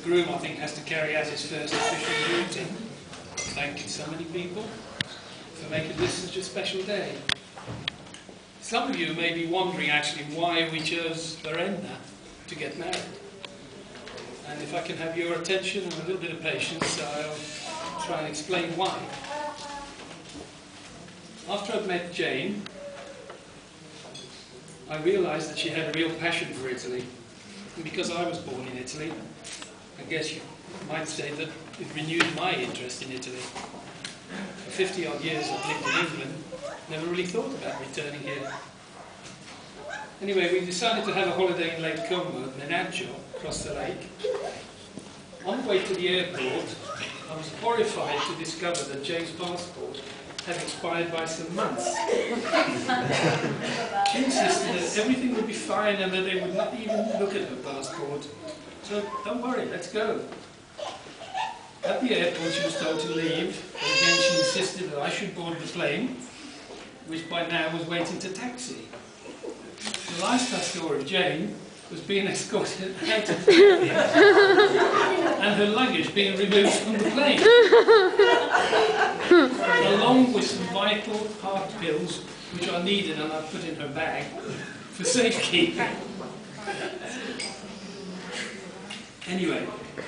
groom, I think, has to carry out his first official duty, thanking so many people for making this such a special day. Some of you may be wondering actually why we chose Varenna to get married. And if I can have your attention and a little bit of patience, I'll try and explain why. After I'd met Jane, I realised that she had a real passion for Italy. And because I was born in Italy, I guess you might say that it renewed my interest in Italy. For 50 odd years I've lived in England, never really thought about returning here. Anyway, we decided to have a holiday in Lake Como, Menaggio, across the lake. On the way to the airport, I was horrified to discover that Jane's passport had expired by some months. She insisted that everything would be fine and that they would not even look at her passport. So, don't worry, let's go. At the airport she was told to leave, but again she insisted that I should board the plane, which by now was waiting to taxi. The last I saw of Jane was being escorted out of the plane and her luggage being removed from the plane, along with some vital heart pills which I needed and I put in her bag for safekeeping. Anyway,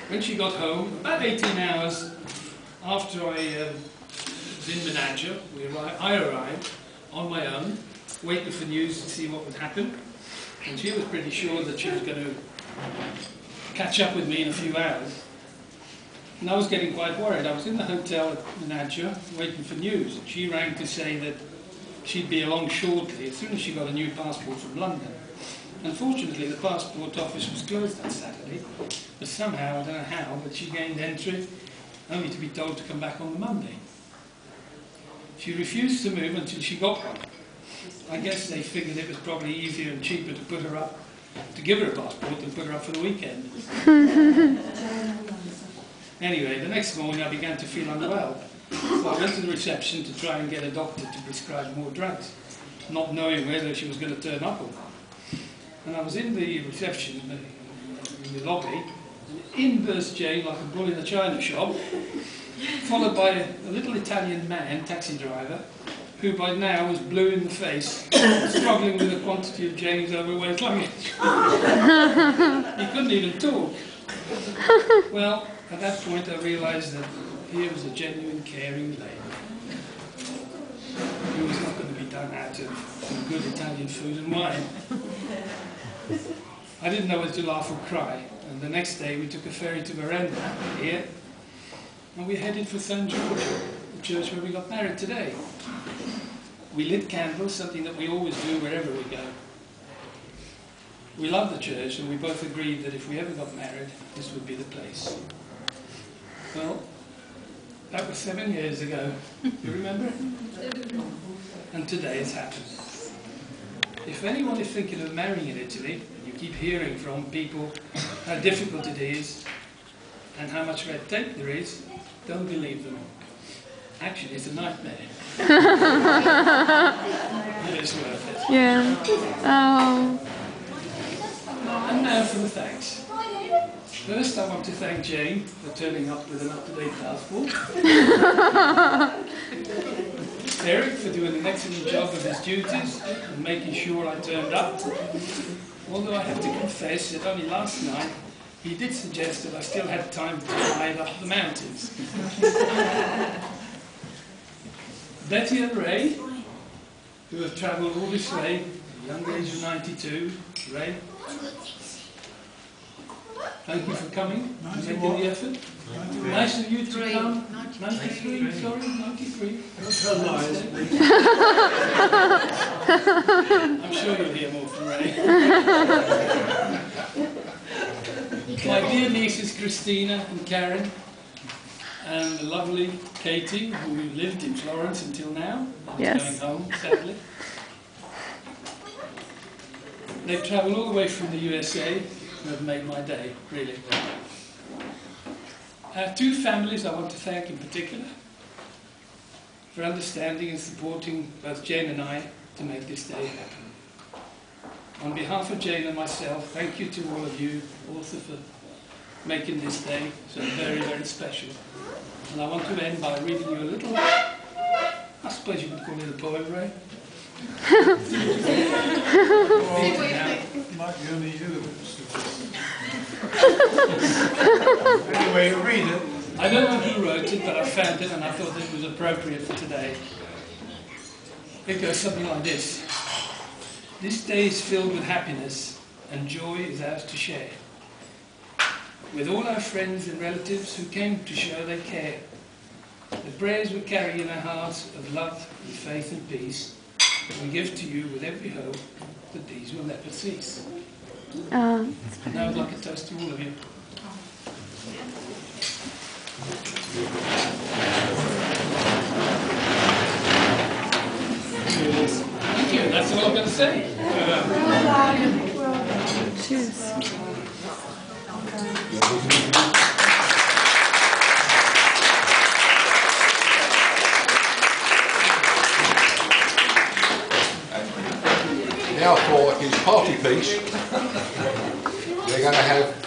when she got home, about 18 hours after I was in Menaggio, I arrived on my own, waiting for news to see what would happen. And she was pretty sure that she was going to catch up with me in a few hours. And I was getting quite worried. I was in the hotel at Menaggio, waiting for news. And she rang to say that she'd be along shortly, as soon as she got a new passport from London. Unfortunately, the passport office was closed that Saturday, but somehow, I don't know how, but she gained entry, only to be told to come back on the Monday. She refused to move until she got one. I guess they figured it was probably easier and cheaper to put her up, to give her a passport than put her up for the weekend. Anyway, the next morning I began to feel unwell, so I went to the reception to try and get a doctor to prescribe more drugs, not knowing whether she was going to turn up or not. And I was in the reception, in the lobby, and in burst Jane like a bull in a china shop, followed by a little Italian man, taxi driver, who by now was blue in the face, struggling with the quantity of Jane's overweight luggage. He couldn't even talk. Well, at that point I realised that here was a genuine, caring lady, who was not going to be done out of some good Italian food and wine. I didn't know whether to laugh or cry, and the next day we took a ferry to Varenna, here, and we headed for San Giorgio, the church where we got married today. We lit candles, something that we always do wherever we go. We love the church, and we both agreed that if we ever got married, this would be the place. Well, that was 7 years ago. You remember? And today it's happened. If anyone is thinking of marrying in Italy, you keep hearing from people how difficult it is and how much red tape there is, don't believe them. Actually, it's a nightmare. It's worth it. Yeah. Oh. And now for the thanks. First, I want to thank Jane for turning up with an up-to-date passport. Eric for doing an excellent job of his duties and making sure I turned up. Although I have to confess that only last night he did suggest that I still had time to ride up the mountains. Betty and Ray, who have travelled all this way, at the young age of 92. Ray, thank you for coming and making the effort. Nice of you to come. 93, sorry, 93. I'm sure you'll hear more from Ray. My dear nieces Christina and Karen, and the lovely Katie, who lived in Florence until now, and is going home, sadly. They've travelled all the way from the USA, who have made my day, really. I have two families I want to thank in particular for understanding and supporting both Jane and I to make this day happen. On behalf of Jane and myself, thank you to all of you also for making this day so very, very special. And I want to end by reading you a little, I suppose you could call it a poem, Ray. Might be only you. Anyway, read it. I don't know who wrote it, but I found it and I thought it was appropriate for today. It goes something like this. This day is filled with happiness and joy is ours to share. With all our friends and relatives who came to show their care. The prayers we carry in our hearts of love and faith and peace, we give to you with every hope that these will never cease. And I would like a toast to all of you. Thank you, that's all I'm going to say. Cheers. Now for his party piece, we're going to have